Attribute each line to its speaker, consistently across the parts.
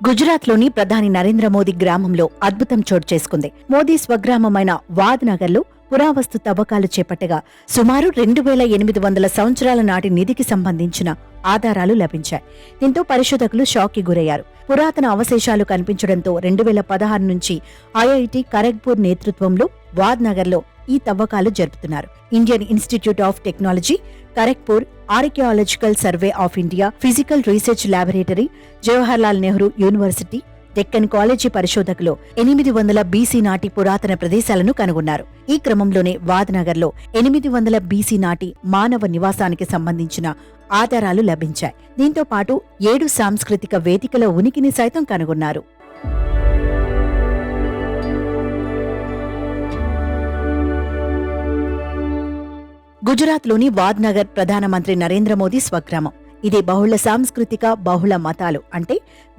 Speaker 1: గుజరాత్లోని ప్రధాని నరేంద్ర మోదీ గ్రామంలో అద్భుతం చోటు చేసుకుంది. మోదీ స్వగ్రామమైన వాద్ నగర్లో పురావస్తు తవ్వకాలు చేపట్టగా సుమారు 2800 సంవత్సరాల నాటి నిధికి సంబంధించిన ఆధారాలు లభించాయి. దీంతో పరిశోధకులు షాక్కి గురయ్యారు. పురాతన అవశేషాలు కనిపించడంతో 2016 నుంచి ఐఐటి ఖరగ్పూర్ నేతృత్వంలో వాద్ నగర్లో ఈ తవ్వకాలు జరుపుతున్నారు. Indian institute of technology, Kharagpur, archaeological survey of India, physical research laboratory, Jawaharlal Nehru university, Deccan college పరిశోధకులు 800 బీసీ నాటి పురాతన ప్రదేశాలను కనుగొన్నారు. ఈ క్రమంలోనే వాద్ నగర్లో 800 బీసీ నాటి మానవ నివాసానికి సంబంధించిన ఆధారాలు లభించాయి. దీంతో పాటు 7 సాంస్కృతిక వేదికల ఉనికిని సైతం కనుగొన్నారు. గుజరాత్లోని వాద్ నగర్ ప్రధానమంత్రి నరేంద్ర మోదీ స్వగ్రామం. ఇది బహుళ సాంస్కృతిక, బహుళ మతాలు అంటే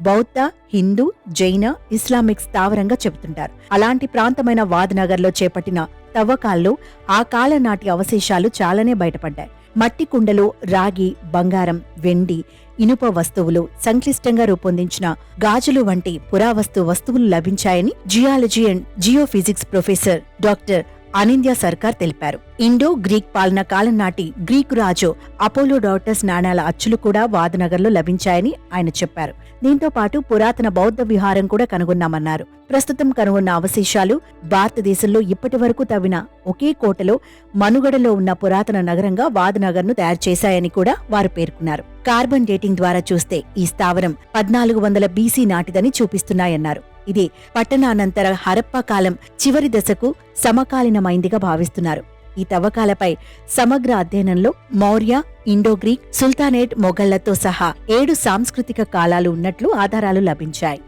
Speaker 1: బౌద్ధ, హిందూ, జైన, ఇస్లామిక్ స్థావరంగా చెబుతుంటారు. అలాంటి ప్రాంతమైన వాద్ నగర్లో చేపట్టిన తవ్వకాల్లో ఆ కాలం నాటి అవశేషాలు చాలానే బయటపడ్డాయి. మట్టి కుండలు, రాగి, బంగారం, వెండి, ఇనుప వస్తువులు, సంక్లిష్టంగా రూపొందించిన గాజులు వంటి పురావస్తు వస్తువులు లభించాయని geology and geophysics professor doctor Anindya Sarkar తెలిపారు. ఇండో గ్రీక్ పాలన కాలం నాటి గ్రీకు రాజు అపోలోడాటస్ నాణాల అచ్చులు కూడా వాద్ నగర్లో లభించాయని ఆయన చెప్పారు. దీంతో పాటు పురాతన బౌద్ధ విహారం కూడా కనుగొన్నామన్నారు. ప్రస్తుతం కనుగొన్న అవశేషాలు భారతదేశంలో ఇప్పటి వరకు తవ్విన ఒకే కోటలో మనుగడలో ఉన్న పురాతన నగరంగా వాద్ నగర్ ను తయారు చేశాయని కూడా వారు పేర్కొన్నారు. కార్బన్ డేటింగ్ ద్వారా చూస్తే ఈ స్థావరం 1400 బీసీ నాటిదని చూపిస్తున్నాయన్నారు. ఇది పట్టణానంతర హరప్పా కాలం చివరి దశకు సమకాలీనమైందిగా భావిస్తున్నారు. ఈ తవ్వకాలపై సమగ్ర అధ్యయనంలో మౌర్య, ఇండో గ్రీక్, సుల్తానేట్, మొఘళ్లతో సహా 7 సాంస్కృతిక కాలాలు ఉన్నట్లు ఆధారాలు లభించాయి.